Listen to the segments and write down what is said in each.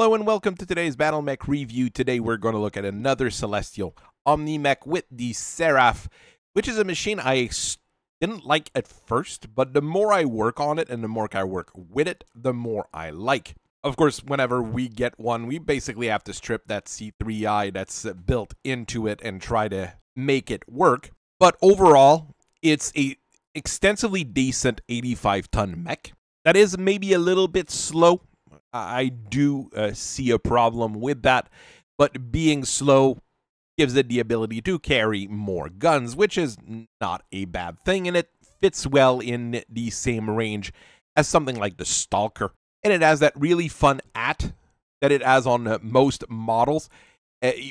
Hello and welcome to today's Battletech review. Today we're going to look at another Celestial Omni-Mech with the Seraph, which is a machine I didn't like at first, but the more I work on it and the more I work with it, the more I like. Of course, whenever we get one, we basically have to strip that C3I that's built into it and try to make it work. But overall, it's a extensively decent 85-ton mech. That is maybe a little bit slow. I do see a problem with that, but being slow gives it the ability to carry more guns, which is not a bad thing, and it fits well in the same range as something like the Stalker. And it has that really fun that it has on most models,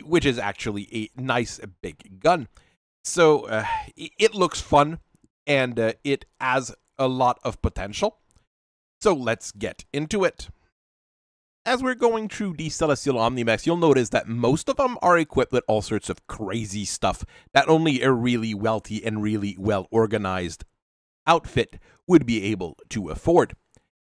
which is actually a nice big gun. So it looks fun, and it has a lot of potential. So let's get into it. As we're going through the Celestial Omni-Mechs, you'll notice that most of them are equipped with all sorts of crazy stuff that only a really wealthy and really well-organized outfit would be able to afford.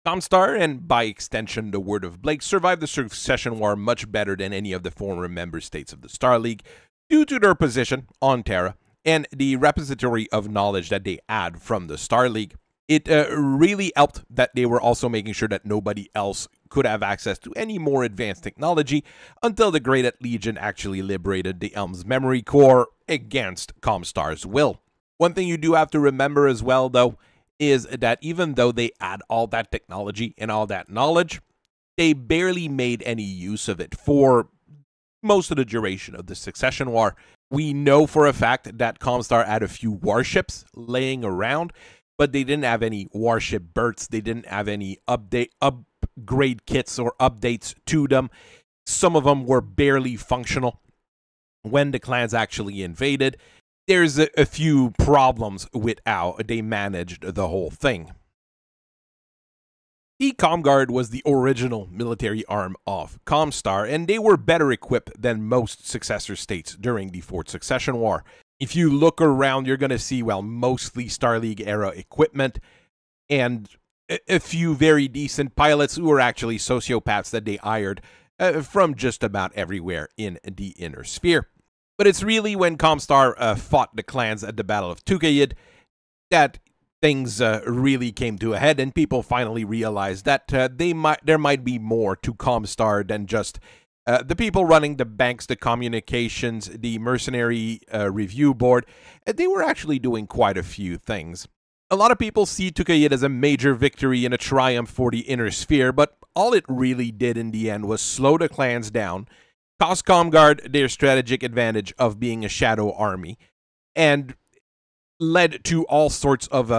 Comstar, and by extension the Word of Blake, survived the Succession War much better than any of the former member states of the Star League due to their position on Terra and the repository of knowledge that they add from the Star League. It really helped that they were also making sure that nobody else could have access to any more advanced technology until the Great Legion actually liberated the Elm's memory core against Comstar's will. One thing you do have to remember as well, though, is that even though they add all that technology and all that knowledge, they barely made any use of it for most of the duration of the Succession War. We know for a fact that Comstar had a few warships laying around, but they didn't have any warship berths. They didn't have any upgrade kits or updates to them. Some of them were barely functional when the clans actually invaded. There's a few problems with how they managed the whole thing. The Comguard was the original military arm of Comstar, and they were better equipped than most successor states during the Fourth Succession War. If you look around, you're going to see, well, mostly Star League era equipment and a few very decent pilots who were actually sociopaths that they hired from just about everywhere in the Inner Sphere. But it's really when Comstar fought the clans at the Battle of Tukayid that things really came to a head, and people finally realized that there might be more to Comstar than just the people running the banks, the communications, the mercenary review board. They were actually doing quite a few things. A lot of people see Tukayid as a major victory and a triumph for the Inner Sphere, but all it really did in the end was slow the clans down, cost Comguard their strategic advantage of being a shadow army, and led to all sorts of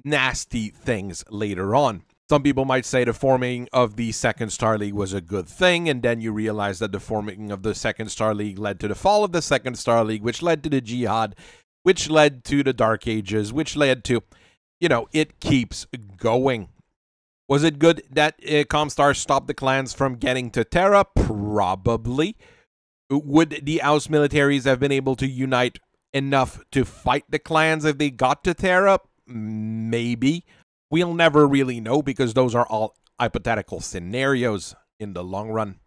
nasty things later on. Some people might say the forming of the Second Star League was a good thing, and then you realize that the forming of the Second Star League led to the fall of the Second Star League, which led to the Jihad, which led to the Dark Ages, which led to, you know, it keeps going. Was it good that Comstar stopped the clans from getting to Terra? Probably. Would the House militaries have been able to unite enough to fight the clans if they got to Terra? Maybe. We'll never really know because those are all hypothetical scenarios in the long run.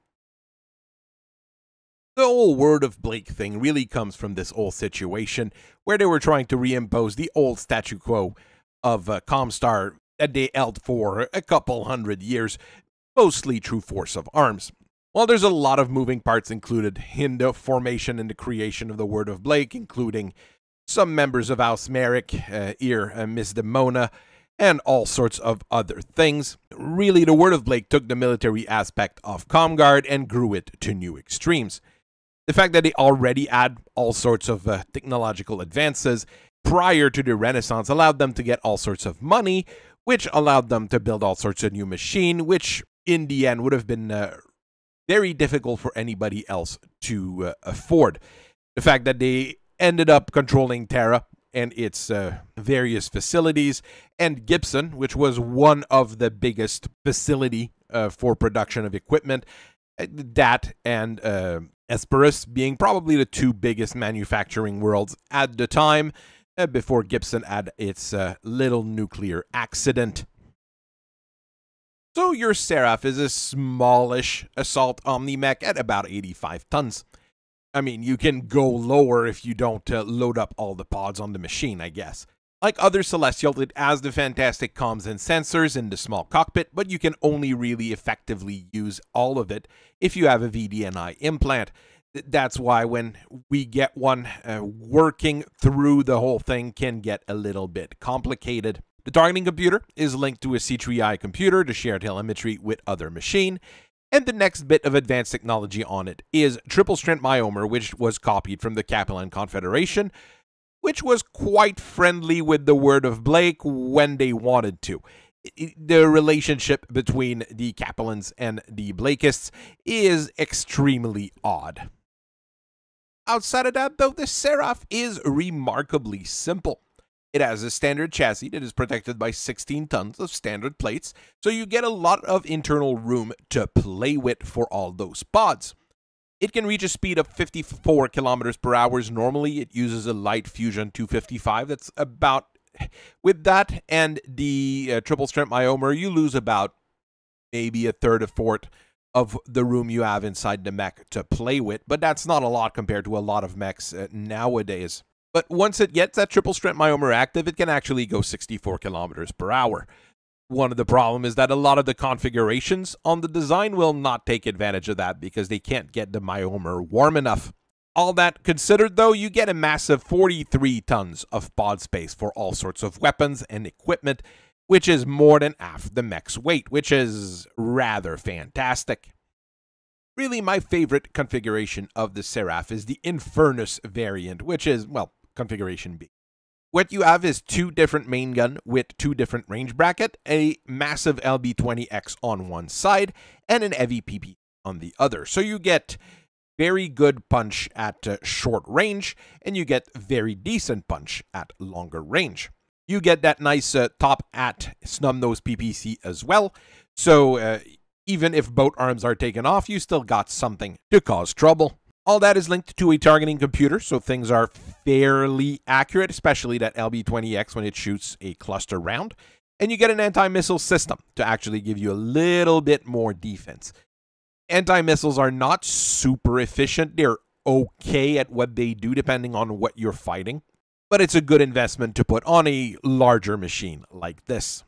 The whole Word of Blake thing really comes from this old situation where they were trying to reimpose the old statu quo of Comstar that they held for a couple hundred years, mostly through force of arms. While there's a lot of moving parts included in the formation and the creation of the Word of Blake, including some members of House Merrick, Miss Demona, and all sorts of other things. Really, the Word of Blake took the military aspect of Comguard and grew it to new extremes. The fact that they already had all sorts of technological advances prior to the Renaissance allowed them to get all sorts of money, which allowed them to build all sorts of new machine, which in the end would have been very difficult for anybody else to afford. The fact that they ended up controlling Terra and its various facilities, and Gibson, which was one of the biggest facility for production of equipment, that and Esperus being probably the two biggest manufacturing worlds at the time, before Gibson had its little nuclear accident. So your Seraph is a smallish assault omni-mech at about 85 tons. I mean, you can go lower if you don't load up all the pods on the machine, I guess. Like other Celestials, it has the fantastic comms and sensors in the small cockpit, but you can only really effectively use all of it if you have a VDNI implant. That's why when we get one, working through the whole thing can get a little bit complicated. The targeting computer is linked to a C3I computer to share telemetry with other machine. And the next bit of advanced technology on it is triple-strength myomer, which was copied from the Capellan Confederation, which was quite friendly with the word of Blake when they wanted to. The relationship between the Capellans and the Blakists is extremely odd. Outside of that, though, the Seraph is remarkably simple. It has a standard chassis that is protected by 16 tons of standard plates, so you get a lot of internal room to play with for all those pods. It can reach a speed of 54 kilometers per hour. Normally, it uses a light fusion 255. That's about, with that and the triple strength myomer, you lose about maybe a third, a fourth of the room you have inside the mech to play with, but that's not a lot compared to a lot of mechs nowadays. But once it gets that triple strength myomer active, it can actually go 64 kilometers per hour. One of the problems is that a lot of the configurations on the design will not take advantage of that because they can't get the myomer warm enough. All that considered, though, you get a massive 43 tons of pod space for all sorts of weapons and equipment, which is more than half the mech's weight, which is rather fantastic. Really, my favorite configuration of the Seraph is the Infernus variant, which is, well, configuration B. What you have is two different main gun with two different range bracket, a massive LB-20X on one side, and an heavy PP on the other. So you get very good punch at short range, and you get very decent punch at longer range. You get that nice top at snub-nose PPC as well, so even if both arms are taken off, you still got something to cause trouble. All that is linked to a targeting computer, so things are fairly accurate, especially that LB-20X when it shoots a cluster round. And you get an anti-missile system to actually give you a little bit more defense. Anti-missiles are not super efficient. They're okay at what they do depending on what you're fighting. But it's a good investment to put on a larger machine like this.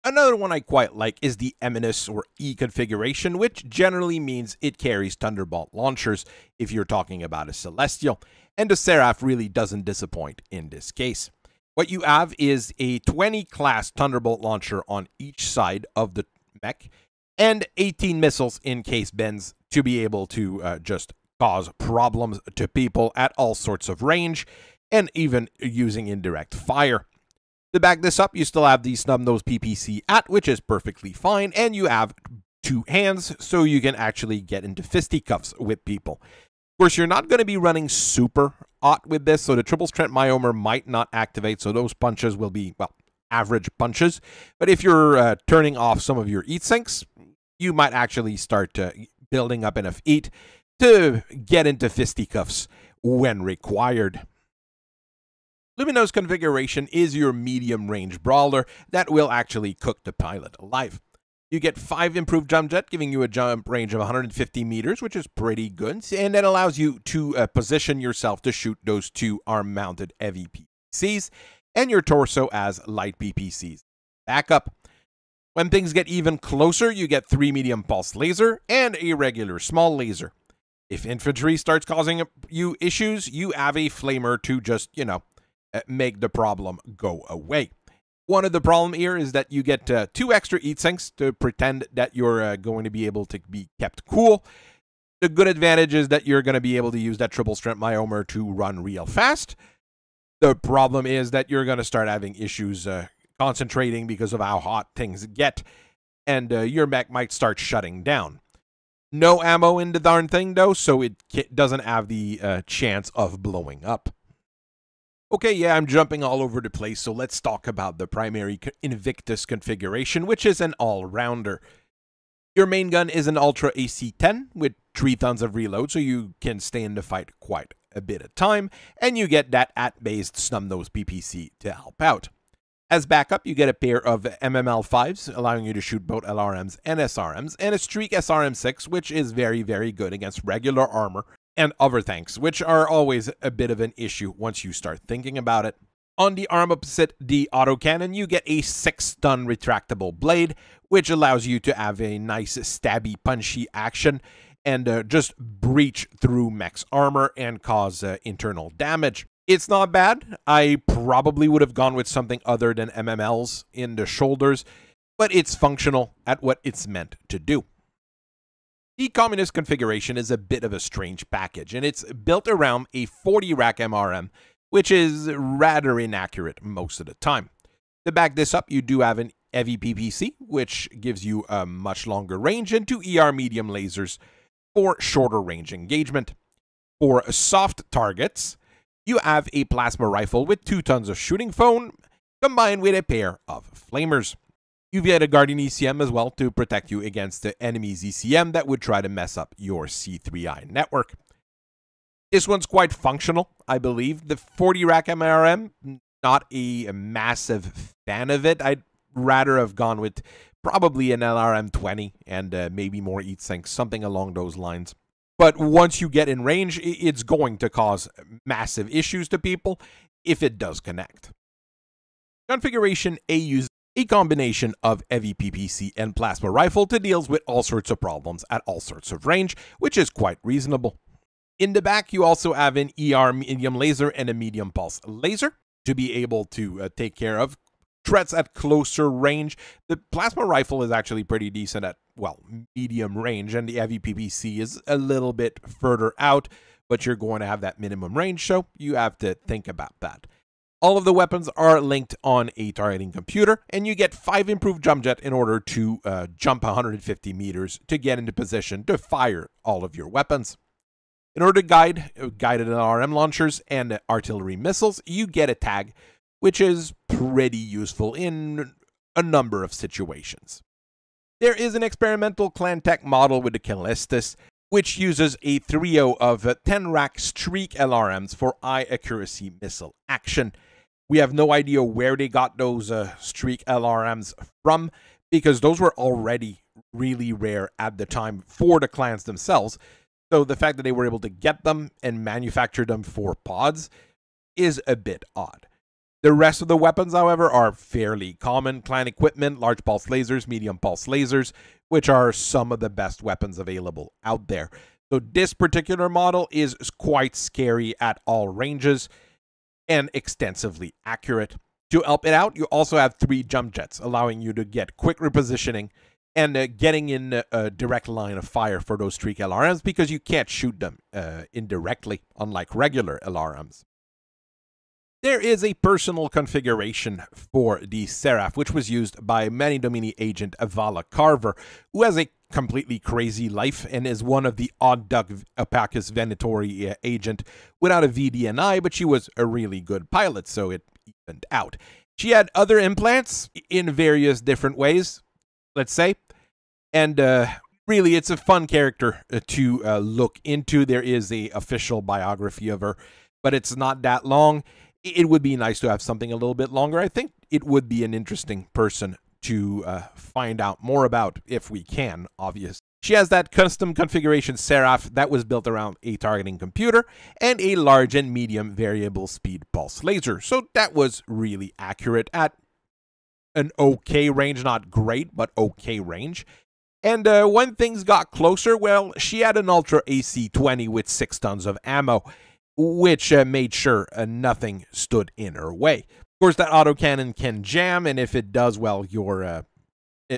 Another one I quite like is the Eminus or E configuration, which generally means it carries Thunderbolt launchers if you're talking about a Celestial, and the Seraph really doesn't disappoint in this case. What you have is a 20 class Thunderbolt launcher on each side of the mech, and 18 missiles in case bends to be able to just cause problems to people at all sorts of range, and even using indirect fire. To back this up, you still have the snub-nose PPC at, which is perfectly fine, and you have two hands, so you can actually get into fisticuffs with people. Of course, you're not going to be running super hot with this, so the triple strength myomer might not activate, so those punches will be, well, average punches. But if you're turning off some of your heat sinks, you might actually start building up enough heat to get into fisticuffs when required. Lumino's configuration is your medium-range brawler that will actually cook the pilot alive. You get 5 improved jump jet, giving you a jump range of 150 meters, which is pretty good, and that allows you to position yourself to shoot those 2 arm-mounted heavy PPCs, and your torso as light PPCs. Backup. When things get even closer, you get 3 medium pulse laser and a regular small laser. If infantry starts causing you issues, you have a flamer to just, make the problem go away. One of the problem here is that you get 2 extra heat sinks to pretend that you're going to be able to be kept cool. The good advantage is that you're going to be able to use that triple strength myomer to run real fast. The problem is that you're going to start having issues concentrating because of how hot things get, and your mech might start shutting down. No ammo in the darn thing, though, so it doesn't have the chance of blowing up. Okay, yeah, I'm jumping all over the place, so let's talk about the primary Invictus configuration, which is an all-rounder. Your main gun is an Ultra AC-10 with 3 tons of reload, so you can stay in the fight quite a bit of time, and you get that at-based snub-nose PPC to help out. As backup, you get a pair of MML5s, allowing you to shoot both LRMs and SRMs, and a Streak SRM6, which is very, very good against regular armor and other tanks, which are always a bit of an issue once you start thinking about it. On the arm opposite the autocannon, you get a 6-stun retractable blade, which allows you to have a nice stabby, punchy action and just breach through mech's armor and cause internal damage. It's not bad. I probably would have gone with something other than MMLs in the shoulders, but it's functional at what it's meant to do. The Communist configuration is a bit of a strange package, and it's built around a 40 rack MRM, which is rather inaccurate most of the time. To back this up, you do have an heavy PPC, which gives you a much longer range, and 2 ER medium lasers for shorter range engagement. For soft targets, you have a plasma rifle with 2 tons of shooting foam, combined with a pair of flamers. You've got a Guardian ECM as well to protect you against the enemy's ECM that would try to mess up your C3I network. This one's quite functional, I believe. The 40 rack MRM, not a massive fan of it. I'd rather have gone with probably an LRM-20 and maybe more heat sinks, something along those lines. But once you get in range, it's going to cause massive issues to people if it does connect. Configuration A uses a combination of heavy PPC and plasma rifle to deal with all sorts of problems at all sorts of range, which is quite reasonable. In the back, you also have an ER medium laser and a medium pulse laser to be able to take care of threats at closer range. The plasma rifle is actually pretty decent at, well, medium range, and the heavy PPC is a little bit further out, but you're going to have that minimum range, so you have to think about that. All of the weapons are linked on a targeting computer, and you get 5 improved jump jet in order to jump 150 meters to get into position to fire all of your weapons. In order to guided LRM launchers and artillery missiles, you get a tag, which is pretty useful in a number of situations. There is an experimental clan tech model with the Callistus, which uses a trio of 10 rack Streak LRMs for high accuracy missile action. We have no idea where they got those Streak LRMs from, because those were already really rare at the time for the clans themselves. So the fact that they were able to get them and manufacture them for pods is a bit odd. The rest of the weapons, however, are fairly common clan equipment, large pulse lasers, medium pulse lasers, which are some of the best weapons available out there. So this particular model is quite scary at all ranges and extensively accurate. To help it out, you also have 3 jump jets, allowing you to get quick repositioning and getting in a direct line of fire for those Streak LRMs, because you can't shoot them indirectly, unlike regular LRMs. There is a personal configuration for the Seraph, which was used by Mani Domini agent Avala Carver, who has a completely crazy life and is one of the odd duck Opacus Venatori agent without a VDNI, but she was a really good pilot, so it evened out. She had other implants in various different ways, let's say, and really it's a fun character to look into. There is a official biography of her, but it's not that long. It would be nice to have something a little bit longer. I think it would be an interesting person to find out more about if we can, obviously. She has that custom configuration Seraph that was built around a targeting computer and a large and medium variable speed pulse laser. So that was really accurate at an okay range, not great, but okay range. And when things got closer, well, she had an Ultra AC-20 with 6 tons of ammo, which made sure nothing stood in her way. Of course, that autocannon can jam, and if it does, well, you're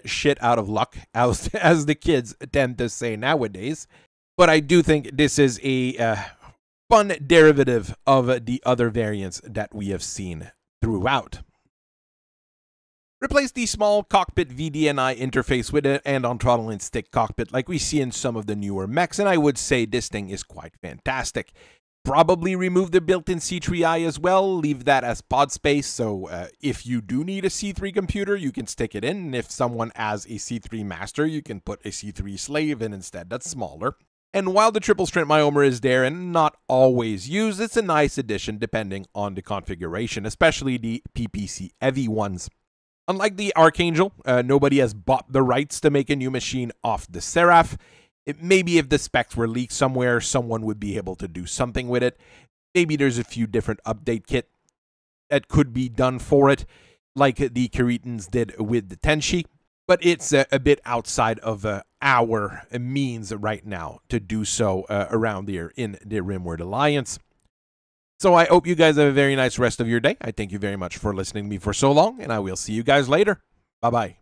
shit out of luck, as the kids tend to say nowadays. But I do think this is a fun derivative of the other variants that we have seen throughout. Replace the small cockpit VDNI interface with an on throttle and stick cockpit like we see in some of the newer mechs, and I would say this thing is quite fantastic. Probably remove the built-in C3I as well, leave that as pod space, so if you do need a C3 computer, you can stick it in, and if someone has a C3 master, you can put a C3 slave in instead that's smaller. And while the triple strength myomer is there and not always used, it's a nice addition depending on the configuration, especially the PPC heavy ones. Unlike the Archangel, nobody has bought the rights to make a new machine off the Seraph. Maybe if the specs were leaked somewhere, someone would be able to do something with it. Maybe there's a few different update kit that could be done for it, like the Keretans did with the Tenshi. But it's a bit outside of our means right now to do so around here in the Rimworld Alliance. So I hope you guys have a very nice rest of your day. I thank you very much for listening to me for so long, and I will see you guys later. Bye-bye.